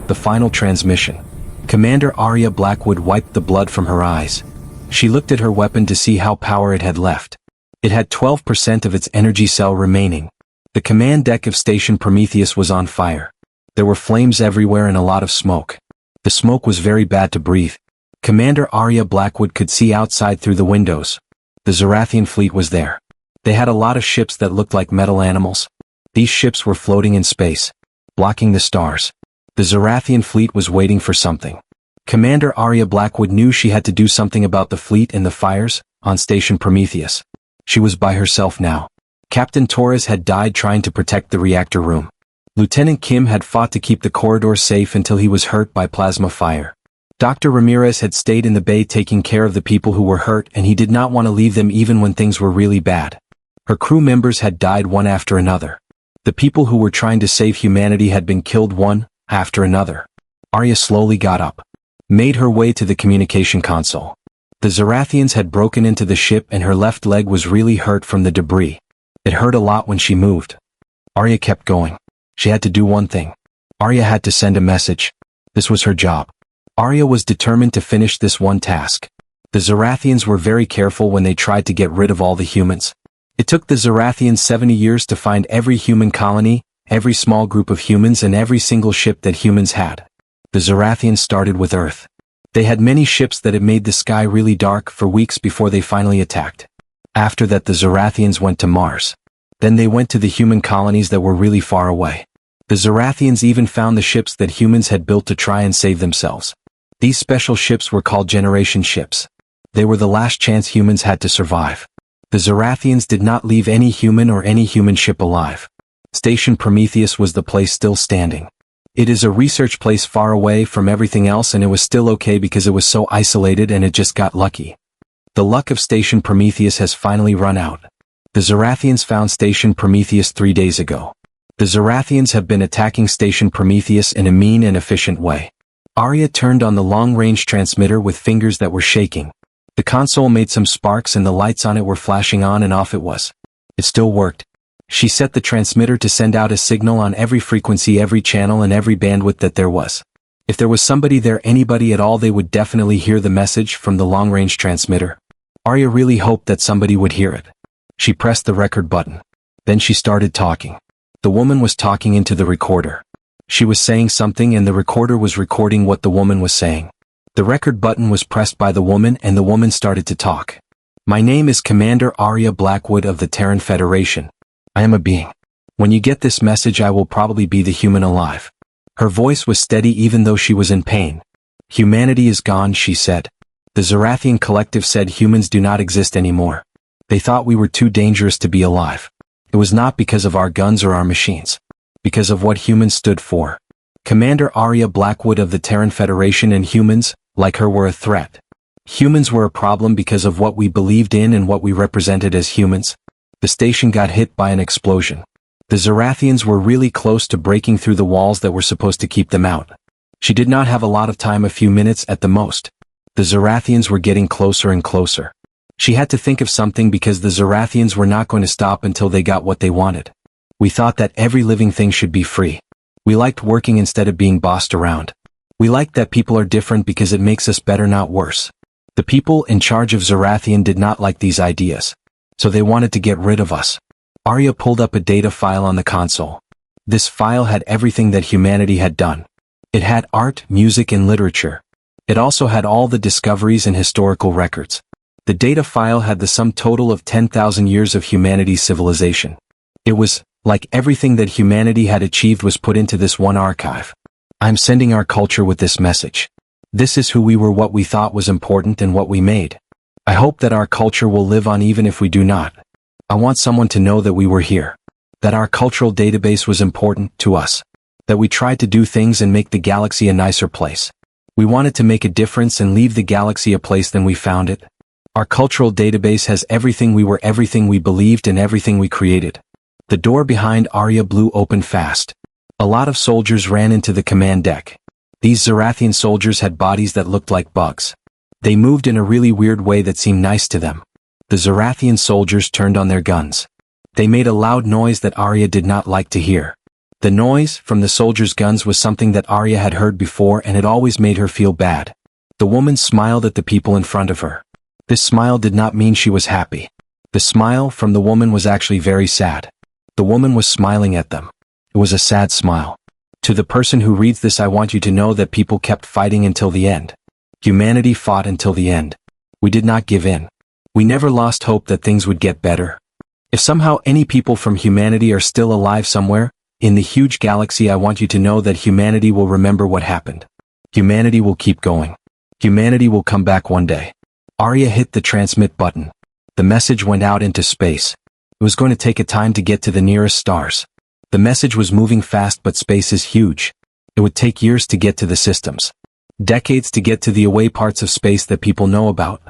The final transmission. Commander Arya Blackwood wiped the blood from her eyes. She looked at her weapon to see how power it had left. It had 12% of its energy cell remaining. The command deck of Station Prometheus was on fire. There were flames everywhere and a lot of smoke. The smoke was very bad to breathe. Commander Arya Blackwood could see outside through the windows. The Zarathian fleet was there. They had a lot of ships that looked like metal animals. These ships were floating in space, blocking the stars. The Zarathian fleet was waiting for something. Commander Arya Blackwood knew she had to do something about the fleet and the fires on Station Prometheus. She was by herself now. Captain Torres had died trying to protect the reactor room. Lieutenant Kim had fought to keep the corridor safe until he was hurt by plasma fire. Dr. Ramirez had stayed in the bay taking care of the people who were hurt, and he did not want to leave them even when things were really bad. Her crew members had died one after another. The people who were trying to save humanity had been killed one after another. Arya slowly got up, made her way to the communication console. The Zarathians had broken into the ship and her left leg was really hurt from the debris. It hurt a lot when she moved. Arya kept going. She had to do one thing. Arya had to send a message. This was her job. Arya was determined to finish this one task. The Zarathians were very careful when they tried to get rid of all the humans. It took the Zarathians 70 years to find every human colony, every small group of humans and every single ship that humans had. The Zarathians started with Earth. They had many ships that had made the sky really dark for weeks before they finally attacked. After that the Zarathians went to Mars. Then they went to the human colonies that were really far away. The Zarathians even found the ships that humans had built to try and save themselves. These special ships were called Generation ships. They were the last chance humans had to survive. The Zarathians did not leave any human or any human ship alive. Station Prometheus was the place still standing. It is a research place far away from everything else, and it was still okay because it was so isolated and it just got lucky. The luck of Station Prometheus has finally run out. The Zarathians found Station Prometheus 3 days ago. The Zarathians have been attacking Station Prometheus in a mean and efficient way. Arya turned on the long-range transmitter with fingers that were shaking. The console made some sparks and the lights on it were flashing on and off. It still worked. She set the transmitter to send out a signal on every frequency, every channel and every bandwidth that there was. If there was somebody there, anybody at all, they would definitely hear the message from the long-range transmitter. Arya really hoped that somebody would hear it. She pressed the record button. Then she started talking. The woman was talking into the recorder. She was saying something and the recorder was recording what the woman was saying. The record button was pressed by the woman and the woman started to talk. My name is Commander Arya Blackwood of the Terran Federation. I am a being. When you get this message, I will probably be the human alive. Her voice was steady even though she was in pain. Humanity is gone, she said. The Zarathian collective said humans do not exist anymore. They thought we were too dangerous to be alive. It was not because of our guns or our machines. Because of what humans stood for. Commander Arya Blackwood of the Terran Federation and humans, like her, were a threat. Humans were a problem because of what we believed in and what we represented as humans. The station got hit by an explosion. The Zarathians were really close to breaking through the walls that were supposed to keep them out. She did not have a lot of time, a few minutes at the most. The Zarathians were getting closer and closer. She had to think of something because the Zarathians were not going to stop until they got what they wanted. We thought that every living thing should be free. We liked working instead of being bossed around. We liked that people are different because it makes us better, not worse. The people in charge of Zarathian did not like these ideas. So they wanted to get rid of us. Arya pulled up a data file on the console. This file had everything that humanity had done. It had art, music and literature. It also had all the discoveries and historical records. The data file had the sum total of 10,000 years of humanity's civilization. It was like everything that humanity had achieved was put into this one archive. I'm sending our culture with this message. This is who we were, what we thought was important and what we made. I hope that our culture will live on even if we do not. I want someone to know that we were here. That our cultural database was important to us. That we tried to do things and make the galaxy a nicer place. We wanted to make a difference and leave the galaxy a place than we found it. Our cultural database has everything we were, everything we believed and everything we created. The door behind Arya blew open fast. A lot of soldiers ran into the command deck. These Zarathian soldiers had bodies that looked like bugs. They moved in a really weird way that seemed nice to them. The Zarathian soldiers turned on their guns. They made a loud noise that Arya did not like to hear. The noise from the soldiers' guns was something that Arya had heard before, and it always made her feel bad. The woman smiled at the people in front of her. This smile did not mean she was happy. The smile from the woman was actually very sad. The woman was smiling at them. It was a sad smile. To the person who reads this, I want you to know that people kept fighting until the end. Humanity fought until the end. We did not give in. We never lost hope that things would get better. If somehow any people from humanity are still alive somewhere, in the huge galaxy, I want you to know that humanity will remember what happened. Humanity will keep going. Humanity will come back one day. Arya hit the transmit button. The message went out into space. It was going to take a time to get to the nearest stars. The message was moving fast, but space is huge. It would take years to get to the systems. Decades to get to the away parts of space that people know about.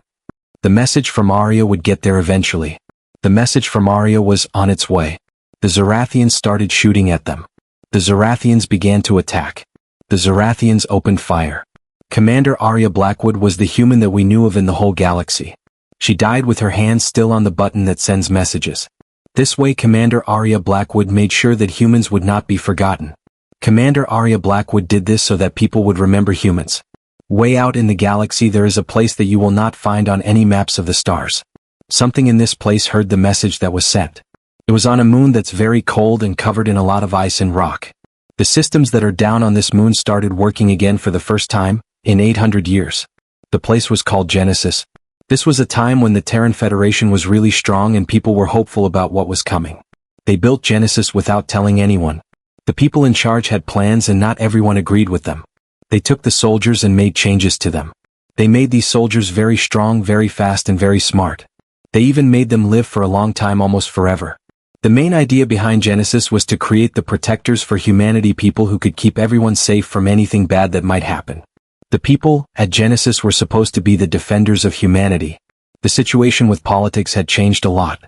The message from Arya would get there eventually. The message from Arya was on its way. The Zarathians started shooting at them. The Zarathians began to attack. The Zarathians opened fire. Commander Arya Blackwood was the human that we knew of in the whole galaxy. She died with her hand still on the button that sends messages. This way Commander Arya Blackwood made sure that humans would not be forgotten. Commander Arya Blackwood did this so that people would remember humans. Way out in the galaxy there is a place that you will not find on any maps of the stars. Something in this place heard the message that was sent. It was on a moon that's very cold and covered in a lot of ice and rock. The systems that are down on this moon started working again for the first time in 800 years. The place was called Genesis. This was a time when the Terran Federation was really strong and people were hopeful about what was coming. They built Genesis without telling anyone. The people in charge had plans and not everyone agreed with them. They took the soldiers and made changes to them. They made these soldiers very strong, very fast, and very smart. They even made them live for a long time, almost forever. The main idea behind Genesis was to create the protectors for humanity, people who could keep everyone safe from anything bad that might happen. The people at Genesis were supposed to be the defenders of humanity. The situation with politics had changed a lot.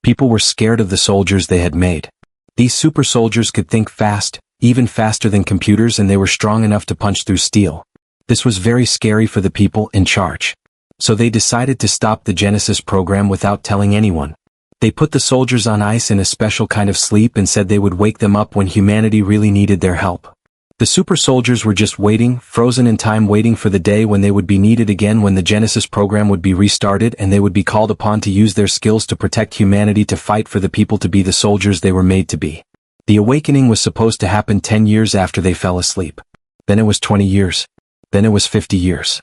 People were scared of the soldiers they had made. These super soldiers could think fast, even faster than computers, and they were strong enough to punch through steel. This was very scary for the people in charge. So they decided to stop the Genesis program without telling anyone. They put the soldiers on ice in a special kind of sleep and said they would wake them up when humanity really needed their help. The super soldiers were just waiting, frozen in time, waiting for the day when they would be needed again, when the Genesis program would be restarted and they would be called upon to use their skills to protect humanity, to fight for the people, to be the soldiers they were made to be. The awakening was supposed to happen 10 years after they fell asleep. Then it was 20 years. Then it was 50 years.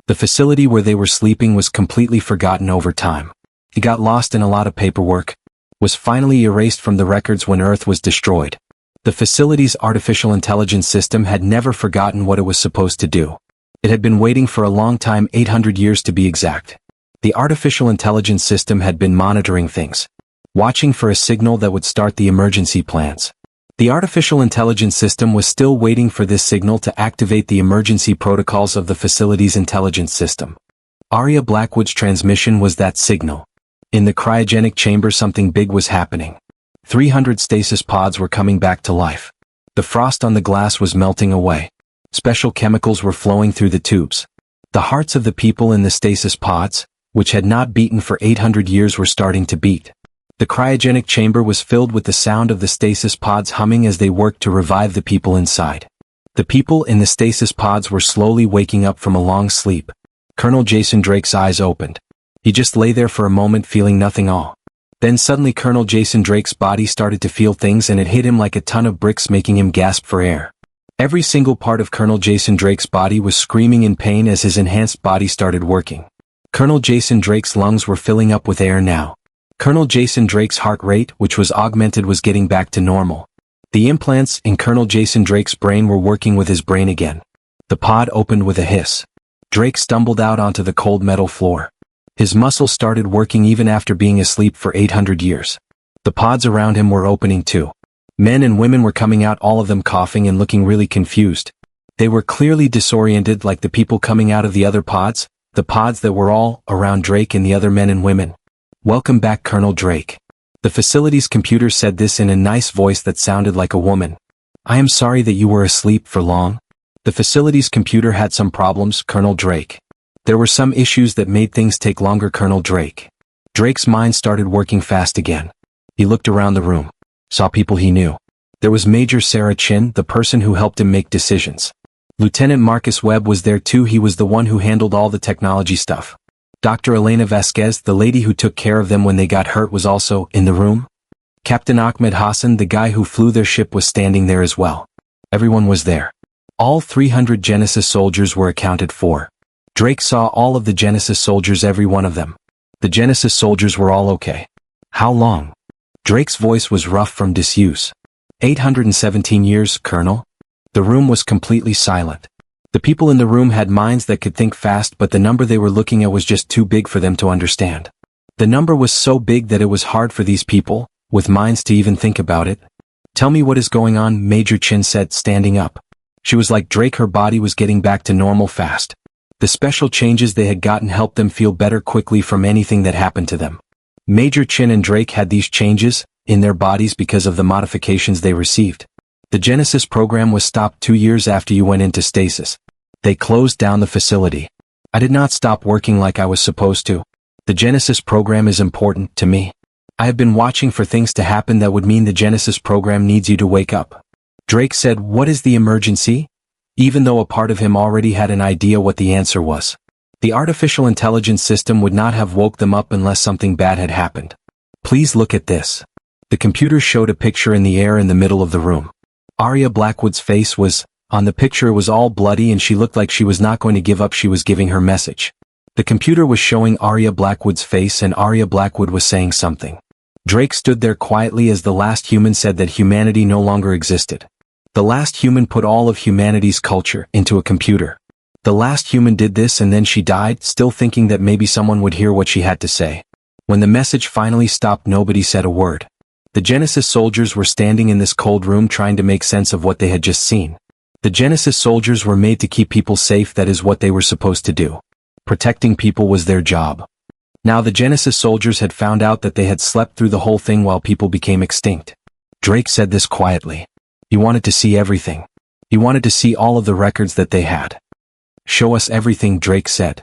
The facility where they were sleeping was completely forgotten over time. It got lost in a lot of paperwork, was finally erased from the records when Earth was destroyed. The facility's artificial intelligence system had never forgotten what it was supposed to do. It had been waiting for a long time, 800 years to be exact. The artificial intelligence system had been monitoring things, watching for a signal that would start the emergency plans. The artificial intelligence system was still waiting for this signal to activate the emergency protocols of the facility's intelligence system. Arya Blackwood's transmission was that signal. In the cryogenic chamber something big was happening. 300 stasis pods were coming back to life. The frost on the glass was melting away. Special chemicals were flowing through the tubes. The hearts of the people in the stasis pods, which had not beaten for 800 years, were starting to beat. The cryogenic chamber was filled with the sound of the stasis pods humming as they worked to revive the people inside. The people in the stasis pods were slowly waking up from a long sleep. Colonel Jason Drake's eyes opened. He just lay there for a moment feeling nothing all. Then suddenly Colonel Jason Drake's body started to feel things, and it hit him like a ton of bricks, making him gasp for air. Every single part of Colonel Jason Drake's body was screaming in pain as his enhanced body started working. Colonel Jason Drake's lungs were filling up with air now. Colonel Jason Drake's heart rate, which was augmented, was getting back to normal. The implants in Colonel Jason Drake's brain were working with his brain again. The pod opened with a hiss. Drake stumbled out onto the cold metal floor. His muscles started working even after being asleep for 800 years. The pods around him were opening too. Men and women were coming out, all of them coughing and looking really confused. They were clearly disoriented, like the people coming out of the other pods, the pods that were all around Drake and the other men and women. "Welcome back, Colonel Drake." The facility's computer said this in a nice voice that sounded like a woman. "I am sorry that you were asleep for long." The facility's computer had some problems, Colonel Drake. There were some issues that made things take longer, Colonel Drake. Drake's mind started working fast again. He looked around the room, saw people he knew. There was Major Sarah Chin, the person who helped him make decisions. Lieutenant Marcus Webb was there too. He was the one who handled all the technology stuff. Dr. Elena Vasquez, the lady who took care of them when they got hurt, was also in the room. Captain Ahmed Hassan, the guy who flew their ship, was standing there as well. Everyone was there. All 300 Genesis soldiers were accounted for. Drake saw all of the Genesis soldiers, every one of them. The Genesis soldiers were all okay. How long? Drake's voice was rough from disuse. 817 years, Colonel. The room was completely silent. The people in the room had minds that could think fast, but the number they were looking at was just too big for them to understand. The number was so big that it was hard for these people, with minds, to even think about it. Tell me what is going on, Major Chin said, standing up. She was like Drake. Her body was getting back to normal fast. The special changes they had gotten helped them feel better quickly from anything that happened to them. Major Chin and Drake had these changes in their bodies because of the modifications they received. The Genesis program was stopped 2 years after you went into stasis. They closed down the facility. I did not stop working like I was supposed to. The Genesis program is important to me. I have been watching for things to happen that would mean the Genesis program needs you to wake up. Drake said, what is the emergency? Even though a part of him already had an idea what the answer was. The artificial intelligence system would not have woke them up unless something bad had happened. Please look at this. The computer showed a picture in the air in the middle of the room. Arya Blackwood's face was, on the picture, it was all bloody and she looked like she was not going to give up. She was giving her message. The computer was showing Arya Blackwood's face and Arya Blackwood was saying something. Drake stood there quietly as the last human said that humanity no longer existed. The last human put all of humanity's culture into a computer. The last human did this and then she died, still thinking that maybe someone would hear what she had to say. When the message finally stopped, nobody said a word. The Genesis soldiers were standing in this cold room trying to make sense of what they had just seen. The Genesis soldiers were made to keep people safe. That is what they were supposed to do. Protecting people was their job. Now the Genesis soldiers had found out that they had slept through the whole thing while people became extinct. Drake said this quietly. He wanted to see everything. He wanted to see all of the records that they had. Show us everything, Drake said.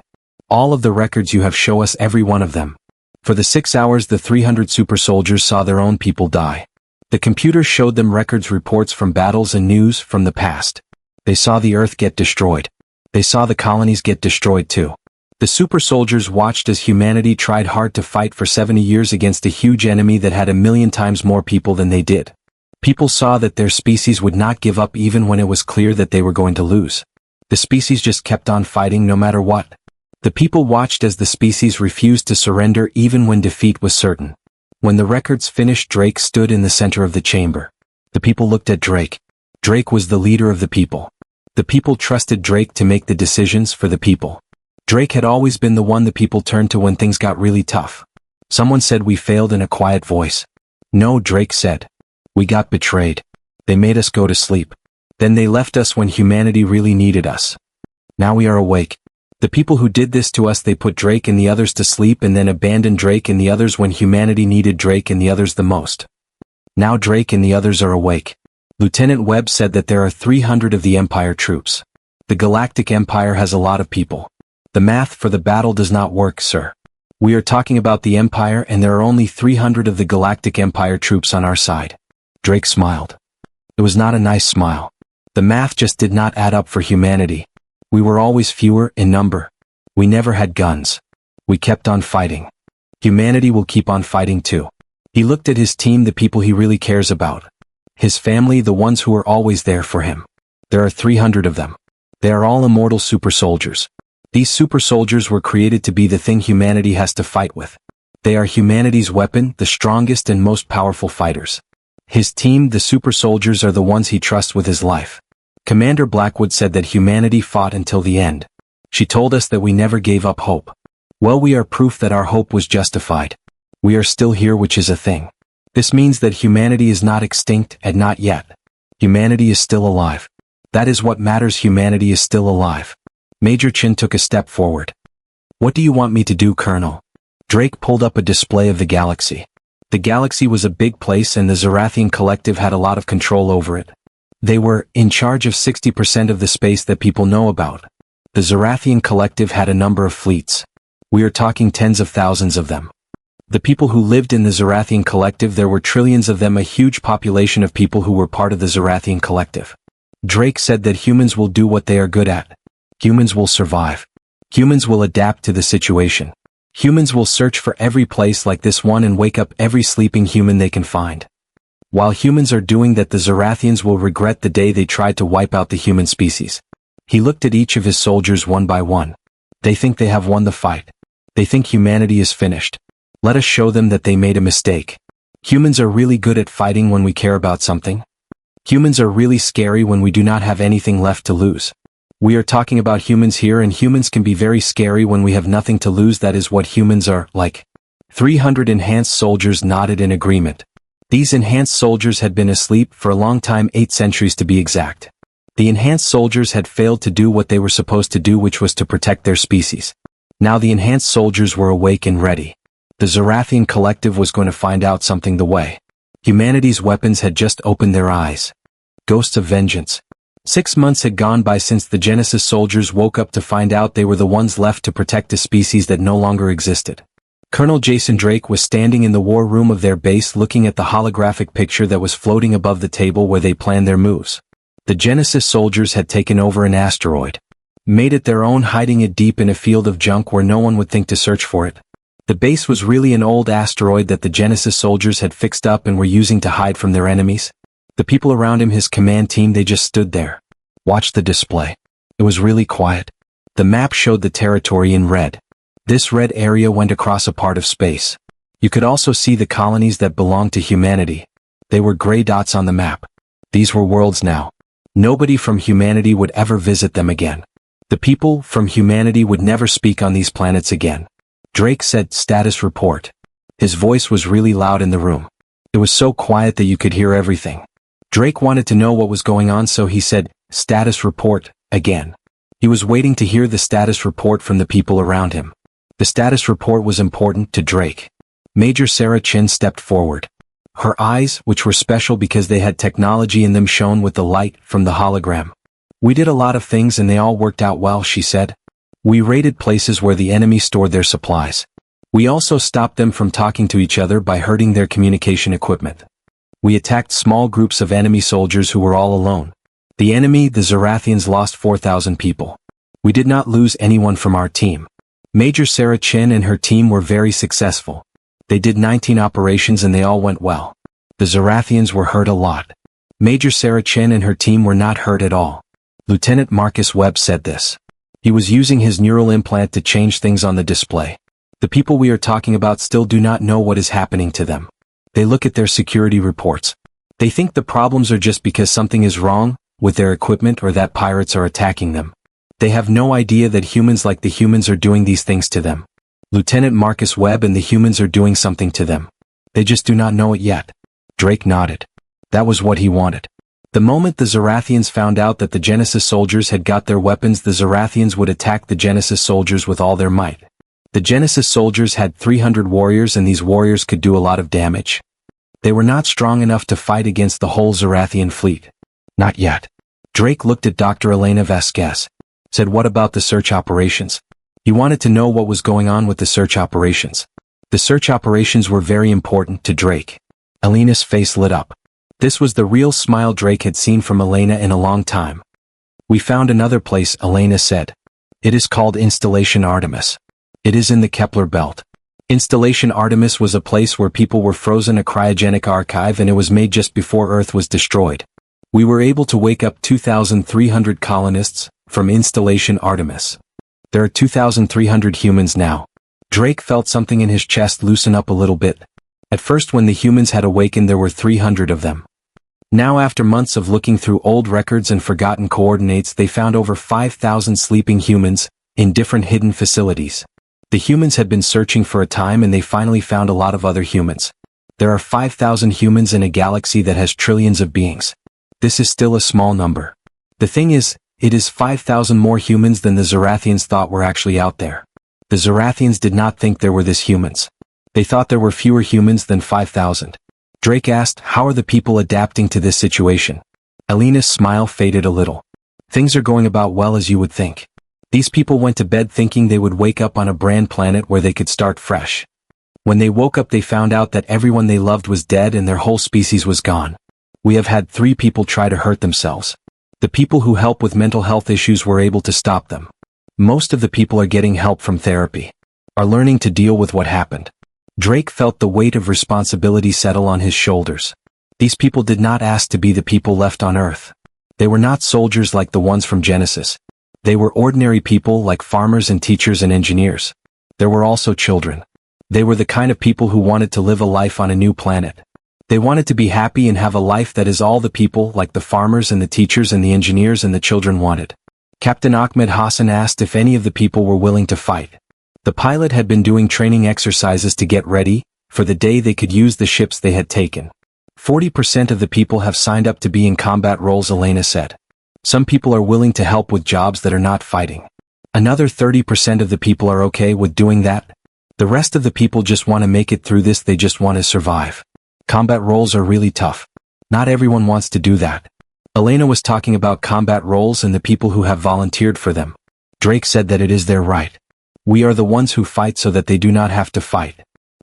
All of the records you have, show us every one of them. For the 6 hours the 300 super soldiers saw their own people die. The computer showed them records, reports from battles and news from the past. They saw the Earth get destroyed. They saw the colonies get destroyed too. The super soldiers watched as humanity tried hard to fight for 70 years against a huge enemy that had 1,000,000 times more people than they did. People saw that their species would not give up even when it was clear that they were going to lose. The species just kept on fighting no matter what. The people watched as the species refused to surrender even when defeat was certain. When the records finished, Drake stood in the center of the chamber. The people looked at Drake. Drake was the leader of the people. The people trusted Drake to make the decisions for the people. Drake had always been the one the people turned to when things got really tough. Someone said, we failed, in a quiet voice. No, Drake said. We got betrayed. They made us go to sleep. Then they left us when humanity really needed us. Now we are awake. The people who did this to us, they put Drake and the others to sleep and then abandoned Drake and the others when humanity needed Drake and the others the most. Now Drake and the others are awake. Lieutenant Webb said that there are 300 of the Empire troops. The Galactic Empire has a lot of people. The math for the battle does not work, sir. We are talking about the Empire and there are only 300 of the Galactic Empire troops on our side. Drake smiled. It was not a nice smile. The math just did not add up for humanity. We were always fewer in number. We never had guns. We kept on fighting. Humanity will keep on fighting too. He looked at his team, the people he really cares about. His family, the ones who are always there for him. There are 300 of them. They are all immortal super soldiers. These super soldiers were created to be the thing humanity has to fight with. They are humanity's weapon, the strongest and most powerful fighters. His team, the super soldiers, are the ones he trusts with his life. Commander Blackwood said that humanity fought until the end. She told us that we never gave up hope. Well, we are proof that our hope was justified. We are still here, which is a thing. This means that humanity is not extinct, and not yet. Humanity is still alive. That is what matters. Humanity is still alive. Major Chin took a step forward. What do you want me to do, Colonel? Drake pulled up a display of the galaxy. The galaxy was a big place and the Zarathian collective had a lot of control over it. They were in charge of 60% of the space that people know about. The Zarathian collective had a number of fleets. We are talking tens of thousands of them. The people who lived in the Zarathian collective, there were trillions of them, a huge population of people who were part of the Zarathian collective. Drake said that humans will do what they are good at. Humans will survive. Humans will adapt to the situation. Humans will search for every place like this one and wake up every sleeping human they can find. While humans are doing that, the Zarathians will regret the day they tried to wipe out the human species. He looked at each of his soldiers one by one. They think they have won the fight. They think humanity is finished. Let us show them that they made a mistake. Humans are really good at fighting when we care about something. Humans are really scary when we do not have anything left to lose. We are talking about humans here, and humans can be very scary when we have nothing to lose. That is what humans are like. 300 enhanced soldiers nodded in agreement. These enhanced soldiers had been asleep for a long time, 8 centuries to be exact. The enhanced soldiers had failed to do what they were supposed to do, which was to protect their species. Now the enhanced soldiers were awake and ready. The Zarathian collective was going to find out something the way. Humanity's weapons had just opened their eyes. Ghosts of vengeance. 6 months had gone by since the Genesis soldiers woke up to find out they were the ones left to protect a species that no longer existed. Colonel Jason Drake was standing in the war room of their base looking at the holographic picture that was floating above the table where they planned their moves. The Genesis soldiers had taken over an asteroid. Made it their own, hiding it deep in a field of junk where no one would think to search for it. The base was really an old asteroid that the Genesis soldiers had fixed up and were using to hide from their enemies. The people around him, his command team, they just stood there. Watched the display. It was really quiet. The map showed the territory in red. This red area went across a part of space. You could also see the colonies that belonged to humanity. They were gray dots on the map. These were worlds now. Nobody from humanity would ever visit them again. The people from humanity would never speak on these planets again. Drake said, "Status report." His voice was really loud in the room. It was so quiet that you could hear everything. Drake wanted to know what was going on, so he said, "Status report," again. He was waiting to hear the status report from the people around him. The status report was important to Drake. Major Sarah Chin stepped forward. Her eyes, which were special because they had technology in them, shone with the light from the hologram. "We did a lot of things and they all worked out well," she said. "We raided places where the enemy stored their supplies. We also stopped them from talking to each other by hurting their communication equipment. We attacked small groups of enemy soldiers who were all alone. The enemy, the Zarathians, lost 4,000 people. We did not lose anyone from our team." Major Sarah Chin and her team were very successful. They did 19 operations and they all went well. The Zarathians were hurt a lot. Major Sarah Chin and her team were not hurt at all. Lieutenant Marcus Webb said this. He was using his neural implant to change things on the display. The people we are talking about still do not know what is happening to them. They look at their security reports. They think the problems are just because something is wrong with their equipment or that pirates are attacking them. They have no idea that humans like the humans are doing these things to them. Lieutenant Marcus Webb and the humans are doing something to them. They just do not know it yet. Drake nodded. That was what he wanted. The moment the Zarathians found out that the Genesis soldiers had got their weapons, the Zarathians would attack the Genesis soldiers with all their might. The Genesis soldiers had 300 warriors and these warriors could do a lot of damage. They were not strong enough to fight against the whole Zarathian fleet. Not yet. Drake looked at Dr. Elena Vasquez. Said, "What about the search operations?" He wanted to know what was going on with the search operations. The search operations were very important to Drake. Elena's face lit up. This was the real smile Drake had seen from Elena in a long time. "We found another place," Elena said. "It is called Installation Artemis. It is in the Kepler belt." Installation Artemis was a place where people were frozen, a cryogenic archive, and it was made just before Earth was destroyed. We were able to wake up 2,300 colonists from Installation Artemis. There are 2,300 humans now. Drake felt something in his chest loosen up a little bit. At first, when the humans had awakened, there were 300 of them. Now, after months of looking through old records and forgotten coordinates, they found over 5,000 sleeping humans in different hidden facilities. The humans had been searching for a time and they finally found a lot of other humans. There are 5,000 humans in a galaxy that has trillions of beings. This is still a small number. The thing is, it is 5,000 more humans than the Zarathians thought were actually out there. The Zarathians did not think there were this humans. They thought there were fewer humans than 5,000. Drake asked, "How are the people adapting to this situation?" Elena's smile faded a little. "Things are going about well, as you would think. These people went to bed thinking they would wake up on a brand planet where they could start fresh. When they woke up they found out that everyone they loved was dead and their whole species was gone. We have had 3 people try to hurt themselves. The people who help with mental health issues were able to stop them. Most of the people are getting help from therapy. Are learning to deal with what happened. Drake felt the weight of responsibility settle on his shoulders. These people did not ask to be the people left on Earth. They were not soldiers like the ones from Genesis. They were ordinary people like farmers and teachers and engineers. There were also children. They were the kind of people who wanted to live a life on a new planet. They wanted to be happy and have a life that is all the people like the farmers and the teachers and the engineers and the children wanted. Captain Ahmed Hassan asked if any of the people were willing to fight. The pilot had been doing training exercises to get ready for the day they could use the ships they had taken. 40% of the people have signed up to be in combat roles, Elena said. Some people are willing to help with jobs that are not fighting. Another 30% of the people are okay with doing that. The rest of the people just want to make it through this, they just want to survive. Combat roles are really tough. Not everyone wants to do that. Elena was talking about combat roles and the people who have volunteered for them. Drake said that it is their right. We are the ones who fight so that they do not have to fight.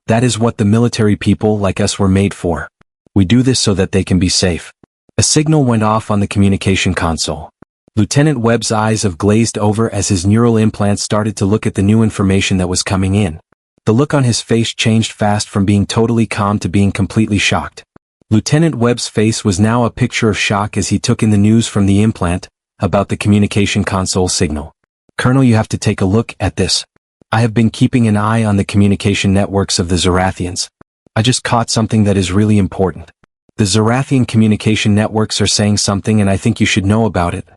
That is what the military people like us were made for. We do this so that they can be safe. A signal went off on the communication console. Lieutenant Webb's eyes have glazed over as his neural implants started to look at the new information that was coming in. The look on his face changed fast from being totally calm to being completely shocked. Lieutenant Webb's face was now a picture of shock as he took in the news from the implant about the communication console signal. Colonel, you have to take a look at this. I have been keeping an eye on the communication networks of the Zorathians. I just caught something that is really important. The Zorathian communication networks are saying something and I think you should know about it.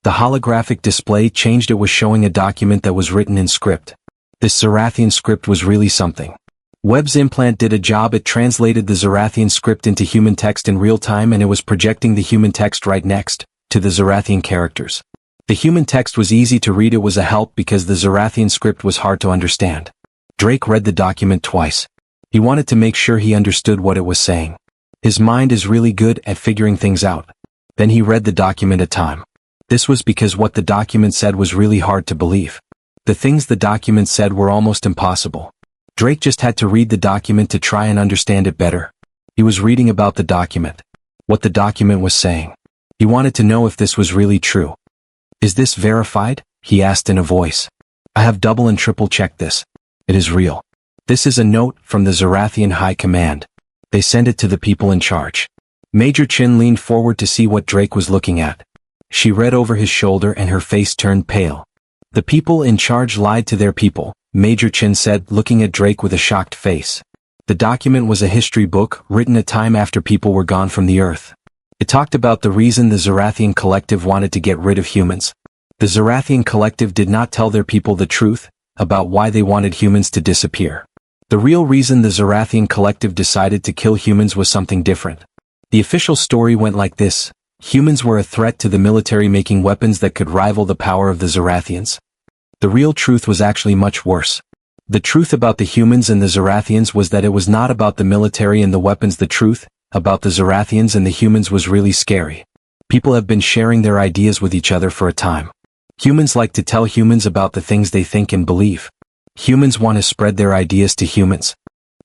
The holographic display changed. It was showing a document that was written in script. This Zorathian script was really something. Webb's implant did a job. It translated the Zorathian script into human text in real time and it was projecting the human text right next to the Zorathian characters. The human text was easy to read. It was a help because the Zorathian script was hard to understand. Drake read the document twice. He wanted to make sure he understood what it was saying. His mind is really good at figuring things out. Then he read the document a time. This was because what the document said was really hard to believe. The things the document said were almost impossible. Drake just had to read the document to try and understand it better. He was reading about the document. What the document was saying. He wanted to know if this was really true. Is this verified? He asked in a voice. I have double and triple checked this. It is real. This is a note from the Zorathian High Command. They sent it to the people in charge. Major Chin leaned forward to see what Drake was looking at. She read over his shoulder and her face turned pale. The people in charge lied to their people, Major Chin said, looking at Drake with a shocked face. The document was a history book written a time after people were gone from the Earth. It talked about the reason the Zorathian collective wanted to get rid of humans. The Zorathian collective did not tell their people the truth about why they wanted humans to disappear. The real reason the Zorathian collective decided to kill humans was something different. The official story went like this. Humans were a threat to the military, making weapons that could rival the power of the Zorathians. The real truth was actually much worse. The truth about the humans and the Zorathians was that it was not about the military and the weapons. The truth about the Zorathians and the humans was really scary. People have been sharing their ideas with each other for a time. Humans like to tell humans about the things they think and believe. Humans want to spread their ideas to humans.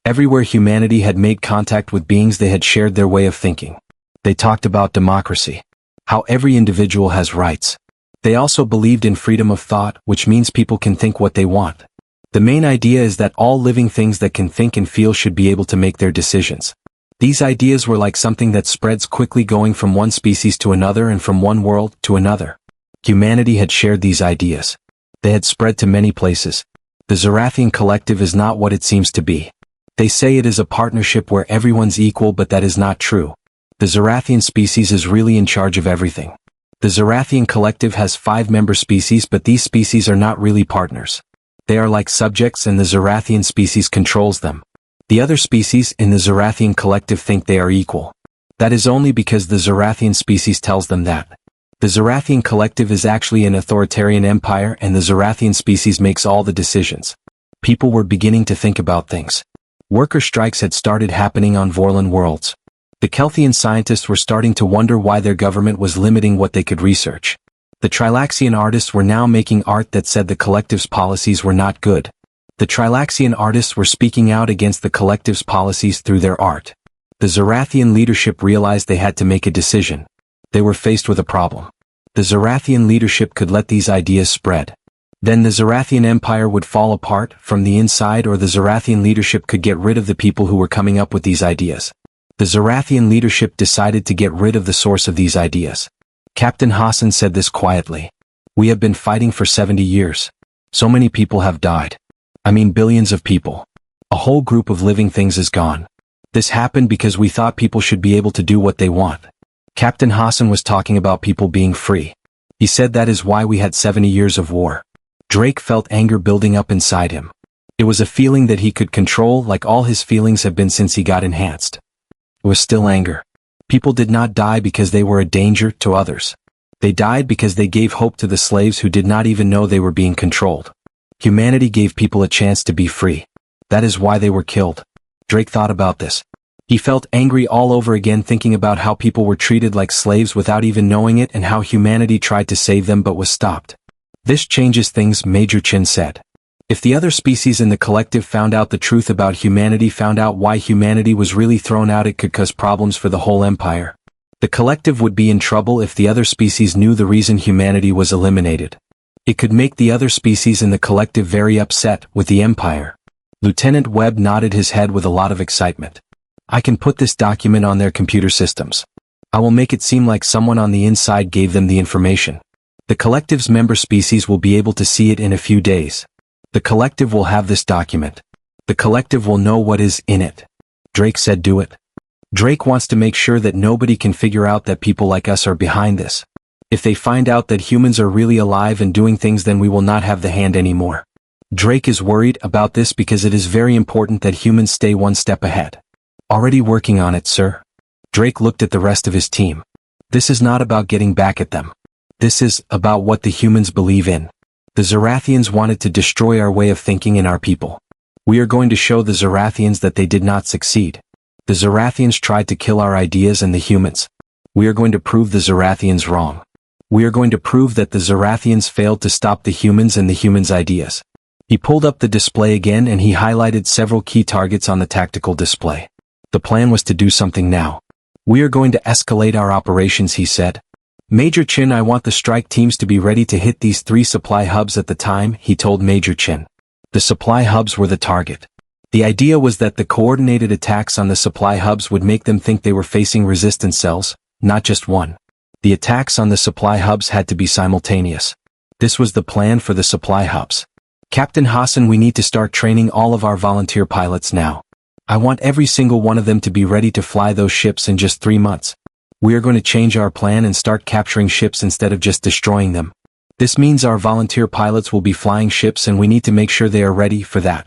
Everywhere humanity had made contact with beings, they had shared their way of thinking. They talked about democracy. How every individual has rights. They also believed in freedom of thought, which means people can think what they want. The main idea is that all living things that can think and feel should be able to make their decisions. These ideas were like something that spreads quickly, going from one species to another and from one world to another. Humanity had shared these ideas. They had spread to many places. The Zorathian collective is not what it seems to be. They say it is a partnership where everyone's equal, but that is not true. The Zorathian species is really in charge of everything. The Zorathian collective has 5 member species, but these species are not really partners. They are like subjects and the Zorathian species controls them. The other species in the Zorathian collective think they are equal. That is only because the Zorathian species tells them that. The Zorathian collective is actually an authoritarian empire and the Zorathian species makes all the decisions. People were beginning to think about things. Worker strikes had started happening on Vorlon worlds. The Kelthian scientists were starting to wonder why their government was limiting what they could research. The Trilaxian artists were now making art that said the collective's policies were not good. The Trilaxian artists were speaking out against the collective's policies through their art. The Zarathian leadership realized they had to make a decision. They were faced with a problem. The Zarathian leadership could let these ideas spread. Then the Zarathian Empire would fall apart from the inside, or the Zarathian leadership could get rid of the people who were coming up with these ideas. The Zarathian leadership decided to get rid of the source of these ideas. Captain Hassan said this quietly. We have been fighting for 70 years. So many people have died. I mean billions of people. A whole group of living things is gone. This happened because we thought people should be able to do what they want. Captain Hassan was talking about people being free. He said that is why we had 70 years of war. Drake felt anger building up inside him. It was a feeling that he could control, like all his feelings have been since he got enhanced. It was still anger. People did not die because they were a danger to others. They died because they gave hope to the slaves who did not even know they were being controlled. Humanity gave people a chance to be free. That is why they were killed. Drake thought about this. He felt angry all over again, thinking about how people were treated like slaves without even knowing it, and how humanity tried to save them but was stopped. This changes things, Major Chin said. If the other species in the collective found out the truth about humanity, found out why humanity was really thrown out, it could cause problems for the whole empire. The collective would be in trouble if the other species knew the reason humanity was eliminated. It could make the other species in the collective very upset with the empire. Lieutenant Webb nodded his head with a lot of excitement. I can put this document on their computer systems. I will make it seem like someone on the inside gave them the information. The collective's member species will be able to see it in a few days. The collective will have this document. The collective will know what is in it. Drake said, do it. Drake wants to make sure that nobody can figure out that people like us are behind this. If they find out that humans are really alive and doing things, then we will not have the hand anymore. Drake is worried about this because it is very important that humans stay one step ahead. Already working on it, sir. Drake looked at the rest of his team. This is not about getting back at them. This is about what the humans believe in. The Zarathians wanted to destroy our way of thinking and our people. We are going to show the Zarathians that they did not succeed. The Zarathians tried to kill our ideas and the humans. We are going to prove the Zarathians wrong. We are going to prove that the Zarathians failed to stop the humans and the humans' ideas. He pulled up the display again and he highlighted several key targets on the tactical display. The plan was to do something now. We are going to escalate our operations, he said. Major Chin, I want the strike teams to be ready to hit these 3 supply hubs at the time, he told Major Chin. The supply hubs were the target. The idea was that the coordinated attacks on the supply hubs would make them think they were facing resistance cells, not just one. The attacks on the supply hubs had to be simultaneous. This was the plan for the supply hubs. Captain Hassan, we need to start training all of our volunteer pilots now. I want every single one of them to be ready to fly those ships in just 3 months. We are going to change our plan and start capturing ships instead of just destroying them. This means our volunteer pilots will be flying ships and we need to make sure they are ready for that.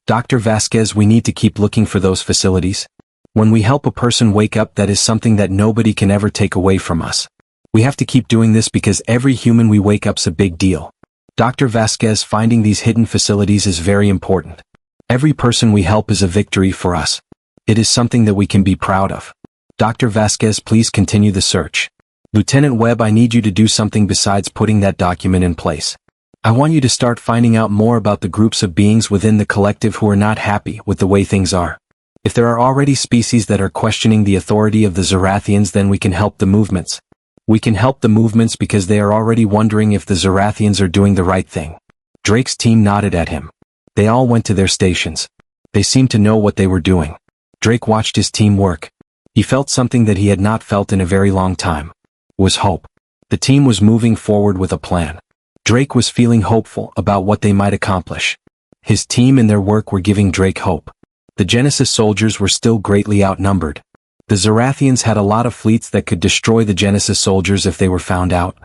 Dr. Vasquez, we need to keep looking for those facilities. When we help a person wake up, that is something that nobody can ever take away from us. We have to keep doing this because every human we wake up's a big deal. Dr. Vasquez, finding these hidden facilities is very important. Every person we help is a victory for us. It is something that we can be proud of. Dr. Vasquez, please continue the search. Lieutenant Webb, I need you to do something besides putting that document in place. I want you to start finding out more about the groups of beings within the collective who are not happy with the way things are. If there are already species that are questioning the authority of the Zarathians, then we can help the movements. We can help the movements because they are already wondering if the Zarathians are doing the right thing. Drake's team nodded at him. They all went to their stations. They seemed to know what they were doing. Drake watched his team work. He felt something that he had not felt in a very long time. It was hope. The team was moving forward with a plan. Drake was feeling hopeful about what they might accomplish. His team and their work were giving Drake hope. The Genesis soldiers were still greatly outnumbered. The Zarathians had a lot of fleets that could destroy the Genesis soldiers if they were found out.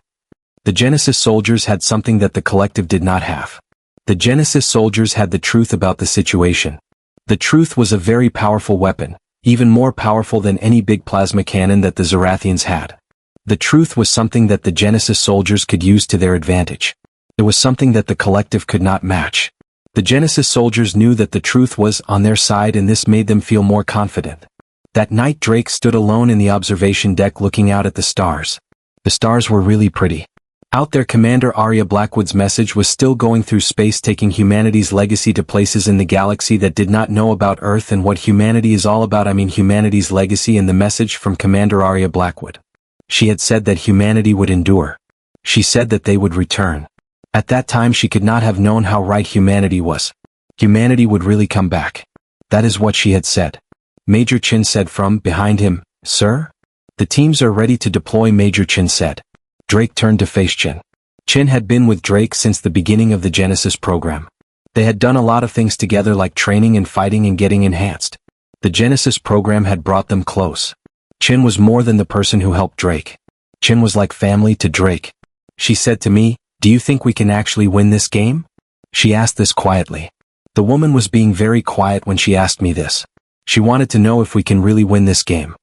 The Genesis soldiers had something that the collective did not have. The Genesis soldiers had the truth about the situation. The truth was a very powerful weapon, even more powerful than any big plasma cannon that the Zarathians had. The truth was something that the Genesis soldiers could use to their advantage. It was something that the collective could not match. The Genesis soldiers knew that the truth was on their side, and this made them feel more confident. That night Drake stood alone in the observation deck looking out at the stars. The stars were really pretty. Out there, Commander Arya Blackwood's message was still going through space, taking humanity's legacy to places in the galaxy that did not know about Earth and what humanity is all about. Humanity's legacy and the message from Commander Arya Blackwood. She had said that humanity would endure. She said that they would return. At that time she could not have known how right humanity was. Humanity would really come back. That is what she had said. Major Chin said from behind him, "Sir?" "The teams are ready to deploy," Major Chin said. Drake turned to face Chin. Chin had been with Drake since the beginning of the Genesis program. They had done a lot of things together, like training and fighting and getting enhanced. The Genesis program had brought them close. Chin was more than the person who helped Drake. Chin was like family to Drake. She said to me, "Do you think we can actually win this game?" She asked this quietly. The woman was being very quiet when she asked me this. She wanted to know if we can really win this game.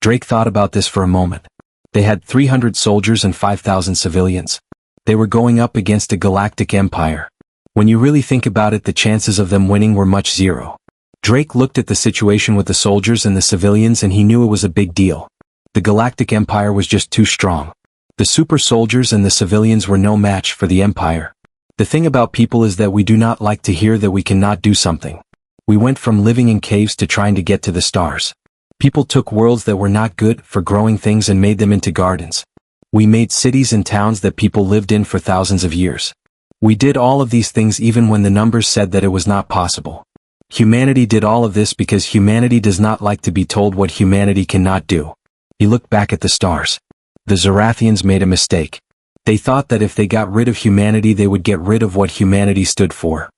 Drake thought about this for a moment. They had 300 soldiers and 5,000 civilians. They were going up against a galactic empire. When you really think about it, the chances of them winning were much zero. Drake looked at the situation with the soldiers and the civilians and he knew it was a big deal. The galactic empire was just too strong. The super soldiers and the civilians were no match for the empire. The thing about people is that we do not like to hear that we cannot do something. We went from living in caves to trying to get to the stars. People took worlds that were not good for growing things and made them into gardens. We made cities and towns that people lived in for thousands of years. We did all of these things even when the numbers said that it was not possible. Humanity did all of this because humanity does not like to be told what humanity cannot do. He looked back at the stars. The Zarathians made a mistake. They thought that if they got rid of humanity they would get rid of what humanity stood for.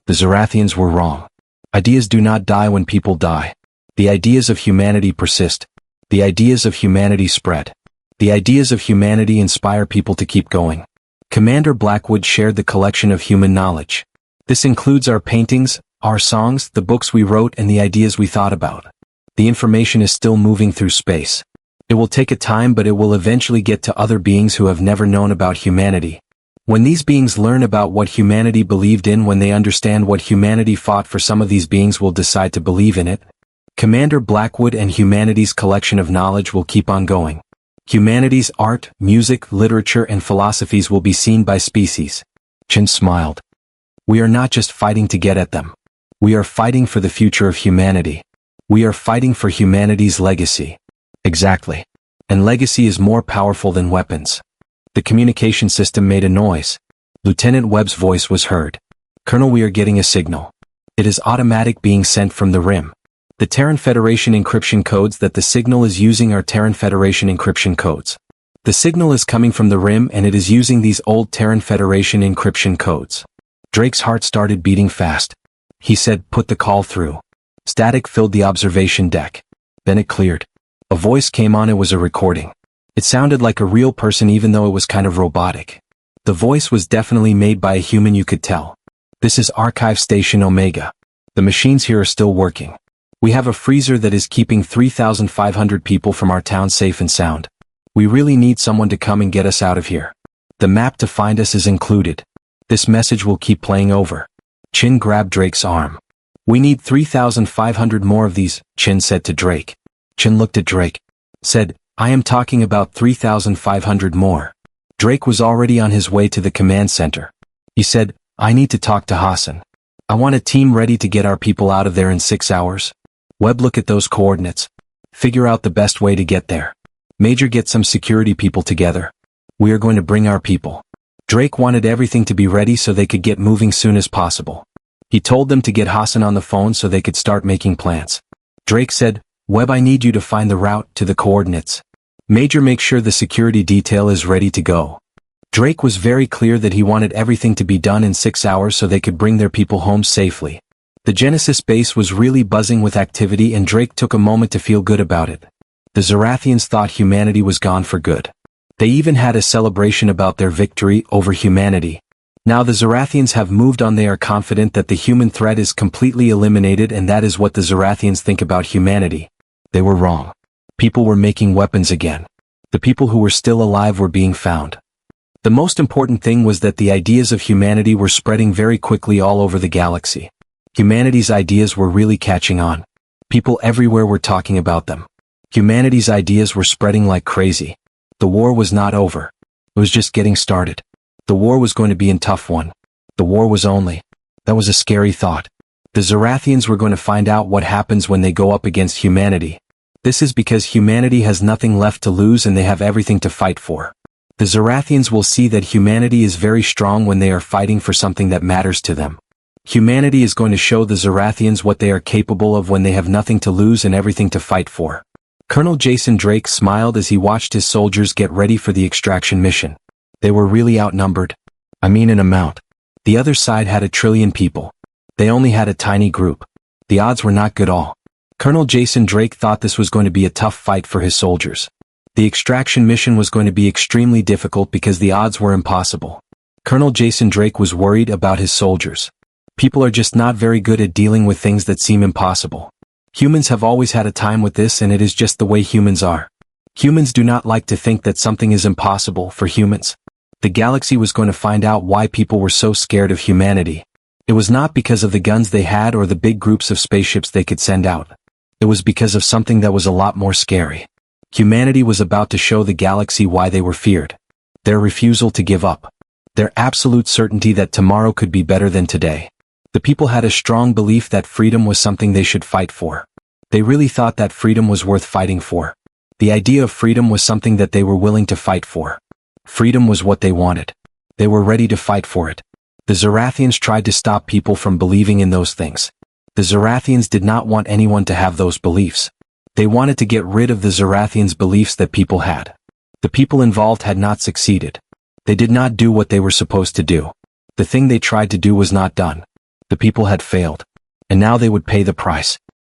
The Zarathians were wrong. Ideas do not die when people die. The ideas of humanity persist. The ideas of humanity spread. The ideas of humanity inspire people to keep going. Commander Blackwood shared the collection of human knowledge. This includes our paintings, our songs, the books we wrote, and the ideas we thought about. The information is still moving through space. It will take a time, but it will eventually get to other beings who have never known about humanity. When these beings learn about what humanity believed in, when they understand what humanity fought for, some of these beings will decide to believe in it. Commander Blackwood and humanity's collection of knowledge will keep on going. Humanity's art, music, literature, and philosophies will be seen by species. Chin smiled. We are not just fighting to get at them. We are fighting for the future of humanity. We are fighting for humanity's legacy. Exactly. And legacy is more powerful than weapons. The communication system made a noise. Lieutenant Webb's voice was heard. "Colonel, we are getting a signal. It is automatic, being sent from the rim. The Terran Federation encryption codes that the signal is using are Terran Federation encryption codes. The signal is coming from the rim and it is using these old Terran Federation encryption codes." Drake's heart started beating fast. He said, "Put the call through." Static filled the observation deck. Then it cleared. A voice came on. It was a recording. It sounded like a real person even though it was kind of robotic. The voice was definitely made by a human, you could tell. "This is Archive Station Omega. The machines here are still working. We have a freezer that is keeping 3,500 people from our town safe and sound. We really need someone to come and get us out of here. The map to find us is included. This message will keep playing over." Chin grabbed Drake's arm. "We need 3,500 more of these," Chin said to Drake. Chin looked at Drake. Said, "I am talking about 3,500 more." Drake was already on his way to the command center. He said, "I need to talk to Hassan. I want a team ready to get our people out of there in 6 hours. Webb, look at those coordinates. Figure out the best way to get there. Major, get some security people together. We are going to bring our people." Drake wanted everything to be ready so they could get moving soon as possible. He told them to get Hassan on the phone so they could start making plans. Drake said, "Webb, I need you to find the route to the coordinates. Major, make sure the security detail is ready to go." Drake was very clear that he wanted everything to be done in 6 hours so they could bring their people home safely. The Genesis base was really buzzing with activity and Drake took a moment to feel good about it. The Zarathians thought humanity was gone for good. They even had a celebration about their victory over humanity. Now the Zarathians have moved on. They are confident that the human threat is completely eliminated, and that is what the Zarathians think about humanity. They were wrong. People were making weapons again. The people who were still alive were being found. The most important thing was that the ideas of humanity were spreading very quickly all over the galaxy. Humanity's ideas were really catching on. People everywhere were talking about them. Humanity's ideas were spreading like crazy. The war was not over. It was just getting started. The war was going to be a tough one. The war was only. That was a scary thought. The Zarathians were going to find out what happens when they go up against humanity. This is because humanity has nothing left to lose and they have everything to fight for. The Zarathians will see that humanity is very strong when they are fighting for something that matters to them. Humanity is going to show the Zarathians what they are capable of when they have nothing to lose and everything to fight for. Colonel Jason Drake smiled as he watched his soldiers get ready for the extraction mission. They were really outnumbered. I mean in amount. The other side had 1 trillion people. They only had a tiny group. The odds were not good all. Colonel Jason Drake thought this was going to be a tough fight for his soldiers. The extraction mission was going to be extremely difficult because the odds were impossible. Colonel Jason Drake was worried about his soldiers. People are just not very good at dealing with things that seem impossible. Humans have always had a time with this, and it is just the way humans are. Humans do not like to think that something is impossible for humans. The galaxy was going to find out why people were so scared of humanity. It was not because of the guns they had or the big groups of spaceships they could send out. It was because of something that was a lot more scary. Humanity was about to show the galaxy why they were feared. Their refusal to give up. Their absolute certainty that tomorrow could be better than today. The people had a strong belief that freedom was something they should fight for. They really thought that freedom was worth fighting for. The idea of freedom was something that they were willing to fight for. Freedom was what they wanted. They were ready to fight for it. The Zarathians tried to stop people from believing in those things. The Zarathians did not want anyone to have those beliefs. They wanted to get rid of the Zarathians' beliefs that people had. The people involved had not succeeded. They did not do what they were supposed to do. The thing they tried to do was not done. The people had failed. And now they would pay the price.